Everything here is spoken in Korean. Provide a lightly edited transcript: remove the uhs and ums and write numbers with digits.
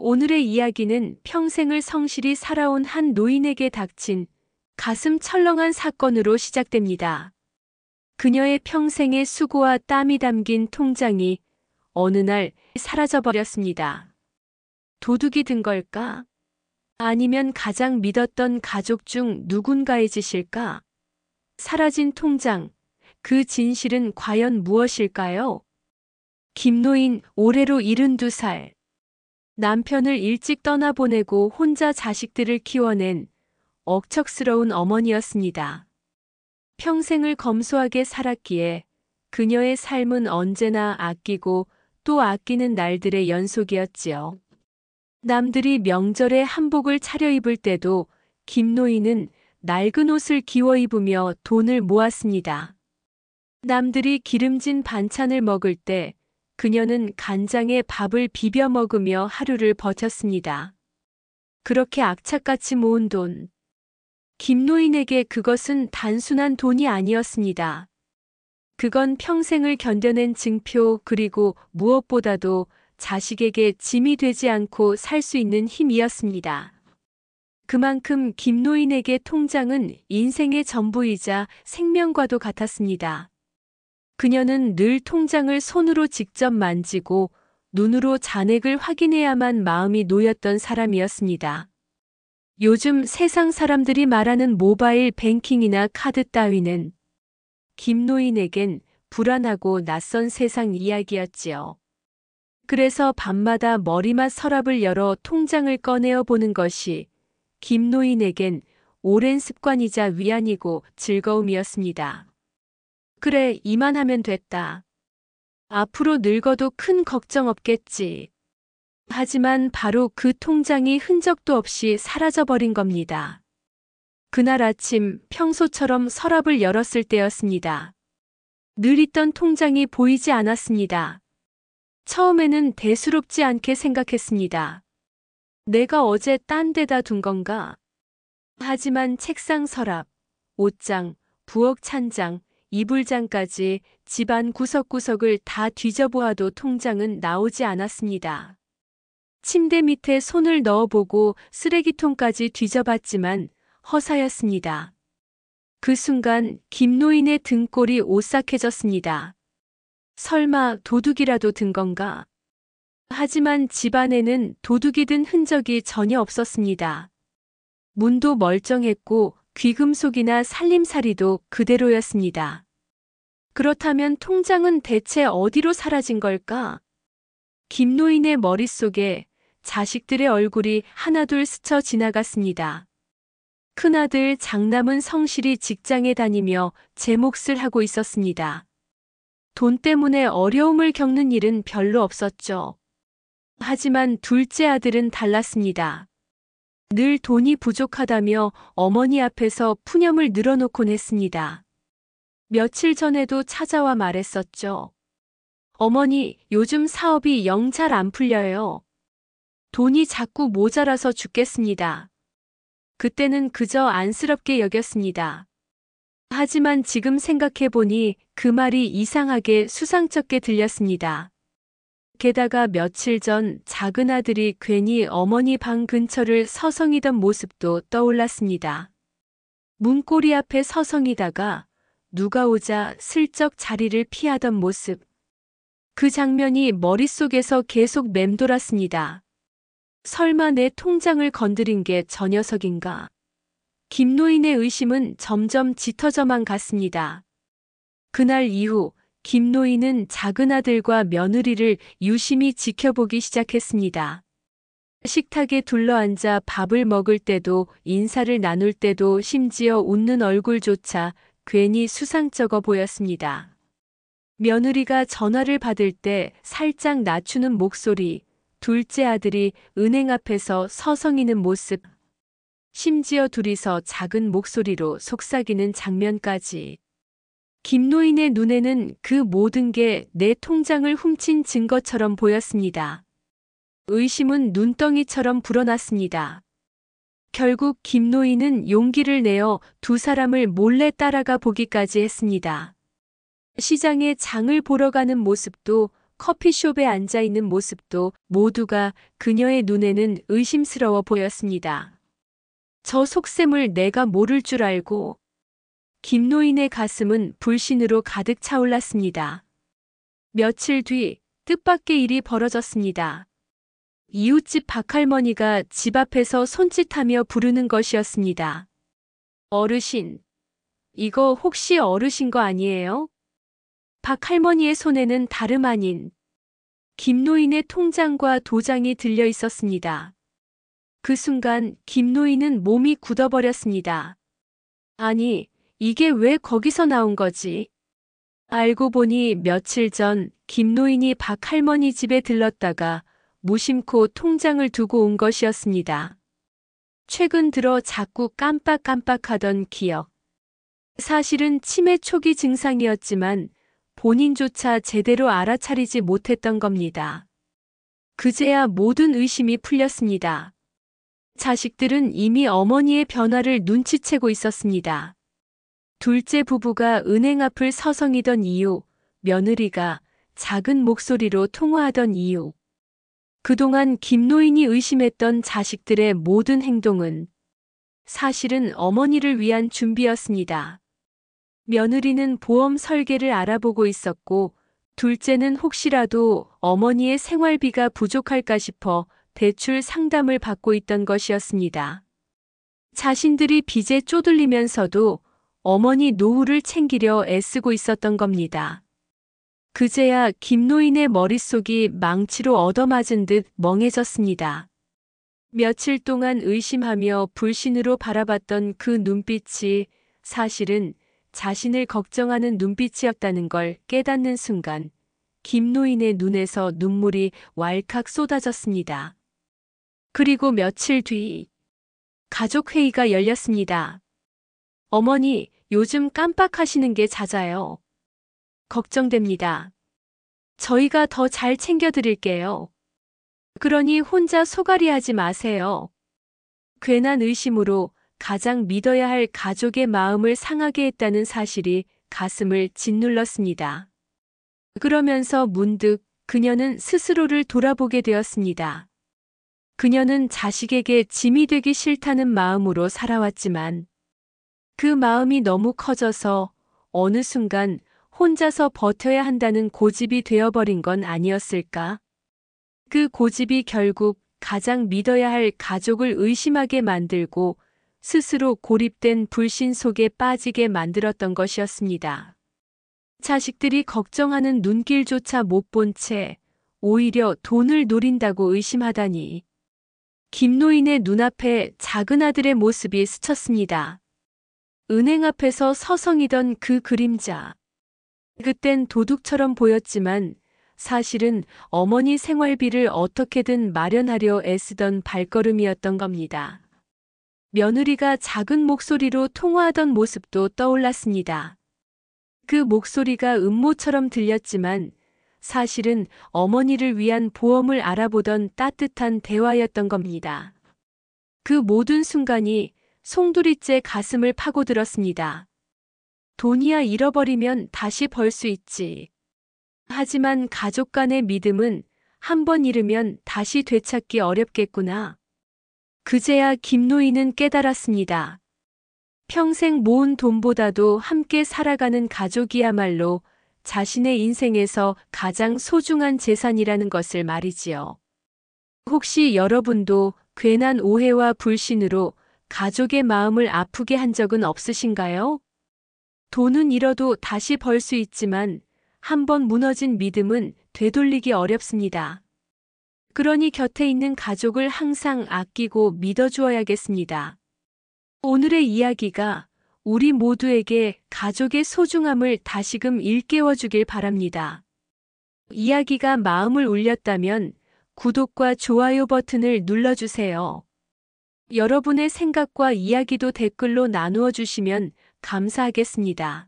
오늘의 이야기는 평생을 성실히 살아온 한 노인에게 닥친 가슴 철렁한 사건으로 시작됩니다. 그녀의 평생의 수고와 땀이 담긴 통장이 어느 날 사라져버렸습니다. 도둑이 든 걸까? 아니면 가장 믿었던 가족 중 누군가의 짓일까? 사라진 통장, 그 진실은 과연 무엇일까요? 김노인, 올해로 72살. 남편을 일찍 떠나보내고 혼자 자식들을 키워낸 억척스러운 어머니였습니다. 평생을 검소하게 살았기에 그녀의 삶은 언제나 아끼고 또 아끼는 날들의 연속이었지요. 남들이 명절에 한복을 차려입을 때도 김노인은 낡은 옷을 기워 입으며 돈을 모았습니다. 남들이 기름진 반찬을 먹을 때 그녀는 간장에 밥을 비벼 먹으며 하루를 버텼습니다. 그렇게 악착같이 모은 돈. 김노인에게 그것은 단순한 돈이 아니었습니다. 그건 평생을 견뎌낸 증표, 그리고 무엇보다도 자식에게 짐이 되지 않고 살 수 있는 힘이었습니다. 그만큼 김노인에게 통장은 인생의 전부이자 생명과도 같았습니다. 그녀는 늘 통장을 손으로 직접 만지고 눈으로 잔액을 확인해야만 마음이 놓였던 사람이었습니다. 요즘 세상 사람들이 말하는 모바일 뱅킹이나 카드 따위는 김노인에겐 불안하고 낯선 세상 이야기였지요. 그래서 밤마다 머리맡 서랍을 열어 통장을 꺼내어 보는 것이 김노인에겐 오랜 습관이자 위안이고 즐거움이었습니다. 그래, 이만하면 됐다. 앞으로 늙어도 큰 걱정 없겠지. 하지만 바로 그 통장이 흔적도 없이 사라져버린 겁니다. 그날 아침 평소처럼 서랍을 열었을 때였습니다. 늘 있던 통장이 보이지 않았습니다. 처음에는 대수롭지 않게 생각했습니다. 내가 어제 딴 데다 둔 건가? 하지만 책상 서랍, 옷장, 부엌 찬장, 이불장까지 집안 구석구석을 다 뒤져보아도 통장은 나오지 않았습니다. 침대 밑에 손을 넣어보고 쓰레기통까지 뒤져봤지만 허사였습니다. 그 순간 김노인의 등골이 오싹해졌습니다. 설마 도둑이라도 든 건가? 하지만 집안에는 도둑이 든 흔적이 전혀 없었습니다. 문도 멀쩡했고 귀금속이나 살림살이도 그대로였습니다. 그렇다면 통장은 대체 어디로 사라진 걸까? 김노인의 머릿속에 자식들의 얼굴이 하나둘 스쳐 지나갔습니다. 큰아들 장남은 성실히 직장에 다니며 제 몫을 하고 있었습니다. 돈 때문에 어려움을 겪는 일은 별로 없었죠. 하지만 둘째 아들은 달랐습니다. 늘 돈이 부족하다며 어머니 앞에서 푸념을 늘어놓곤 했습니다. 며칠 전에도 찾아와 말했었죠. 어머니, 요즘 사업이 영 잘 안 풀려요. 돈이 자꾸 모자라서 죽겠습니다. 그때는 그저 안쓰럽게 여겼습니다. 하지만 지금 생각해보니 그 말이 이상하게 수상쩍게 들렸습니다. 게다가 며칠 전 작은 아들이 괜히 어머니 방 근처를 서성이던 모습도 떠올랐습니다. 문고리 앞에 서성이다가 누가 오자 슬쩍 자리를 피하던 모습. 그 장면이 머릿속에서 계속 맴돌았습니다. 설마 내 통장을 건드린 게 저 녀석인가? 김노인의 의심은 점점 짙어져만 갔습니다. 그날 이후 김노인은 작은 아들과 며느리를 유심히 지켜보기 시작했습니다. 식탁에 둘러앉아 밥을 먹을 때도 인사를 나눌 때도 심지어 웃는 얼굴조차 괜히 수상쩍어 보였습니다. 며느리가 전화를 받을 때 살짝 낮추는 목소리, 둘째 아들이 은행 앞에서 서성이는 모습, 심지어 둘이서 작은 목소리로 속삭이는 장면까지. 김노인의 눈에는 그 모든 게 내 통장을 훔친 증거처럼 보였습니다. 의심은 눈덩이처럼 불어났습니다. 결국 김노인은 용기를 내어 두 사람을 몰래 따라가 보기까지 했습니다. 시장에 장을 보러 가는 모습도 커피숍에 앉아 있는 모습도 모두가 그녀의 눈에는 의심스러워 보였습니다. 저 속셈을 내가 모를 줄 알고. 김노인의 가슴은 불신으로 가득 차올랐습니다. 며칠 뒤 뜻밖의 일이 벌어졌습니다. 이웃집 박할머니가 집 앞에서 손짓하며 부르는 것이었습니다. 어르신, 이거 혹시 어르신 거 아니에요? 박할머니의 손에는 다름 아닌 김노인의 통장과 도장이 들려 있었습니다. 그 순간 김노인은 몸이 굳어버렸습니다. 아니, 이게 왜 거기서 나온 거지? 알고 보니 며칠 전 김노인이 박할머니 집에 들렀다가 무심코 통장을 두고 온 것이었습니다. 최근 들어 자꾸 깜빡깜빡하던 기억. 사실은 치매 초기 증상이었지만 본인조차 제대로 알아차리지 못했던 겁니다. 그제야 모든 의심이 풀렸습니다. 자식들은 이미 어머니의 변화를 눈치채고 있었습니다. 둘째 부부가 은행 앞을 서성이던 이유, 며느리가 작은 목소리로 통화하던 이유. 그동안 김노인이 의심했던 자식들의 모든 행동은 사실은 어머니를 위한 준비였습니다. 며느리는 보험 설계를 알아보고 있었고, 둘째는 혹시라도 어머니의 생활비가 부족할까 싶어 대출 상담을 받고 있던 것이었습니다. 자신들이 빚에 쪼들리면서도 어머니 노후를 챙기려 애쓰고 있었던 겁니다. 그제야 김노인의 머릿속이 망치로 얻어맞은 듯 멍해졌습니다. 며칠 동안 의심하며 불신으로 바라봤던 그 눈빛이 사실은 자신을 걱정하는 눈빛이었다는 걸 깨닫는 순간 김노인의 눈에서 눈물이 왈칵 쏟아졌습니다. 그리고 며칠 뒤 가족회의가 열렸습니다. 어머니, 요즘 깜빡하시는 게 잦아요. 걱정됩니다. 저희가 더 잘 챙겨드릴게요. 그러니 혼자 소갈이하지 마세요. 괜한 의심으로 가장 믿어야 할 가족의 마음을 상하게 했다는 사실이 가슴을 짓눌렀습니다. 그러면서 문득 그녀는 스스로를 돌아보게 되었습니다. 그녀는 자식에게 짐이 되기 싫다는 마음으로 살아왔지만 그 마음이 너무 커져서 어느 순간 혼자서 버텨야 한다는 고집이 되어버린 건 아니었을까? 그 고집이 결국 가장 믿어야 할 가족을 의심하게 만들고 스스로 고립된 불신 속에 빠지게 만들었던 것이었습니다. 자식들이 걱정하는 눈길조차 못 본 채 오히려 돈을 노린다고 의심하다니. 김노인의 눈앞에 작은 아들의 모습이 스쳤습니다. 은행 앞에서 서성이던 그 그림자. 그땐 도둑처럼 보였지만 사실은 어머니 생활비를 어떻게든 마련하려 애쓰던 발걸음이었던 겁니다. 며느리가 작은 목소리로 통화하던 모습도 떠올랐습니다. 그 목소리가 음모처럼 들렸지만 사실은 어머니를 위한 보험을 알아보던 따뜻한 대화였던 겁니다. 그 모든 순간이 송두리째 가슴을 파고들었습니다. 돈이야 잃어버리면 다시 벌 수 있지. 하지만 가족 간의 믿음은 한 번 잃으면 다시 되찾기 어렵겠구나. 그제야 김노인은 깨달았습니다. 평생 모은 돈보다도 함께 살아가는 가족이야말로 자신의 인생에서 가장 소중한 재산이라는 것을 말이지요. 혹시 여러분도 괜한 오해와 불신으로 가족의 마음을 아프게 한 적은 없으신가요? 돈은 잃어도 다시 벌 수 있지만 한 번 무너진 믿음은 되돌리기 어렵습니다. 그러니 곁에 있는 가족을 항상 아끼고 믿어주어야겠습니다. 오늘의 이야기가 우리 모두에게 가족의 소중함을 다시금 일깨워주길 바랍니다. 이야기가 마음을 울렸다면 구독과 좋아요 버튼을 눌러주세요. 여러분의 생각과 이야기도 댓글로 나누어 주시면 감사하겠습니다.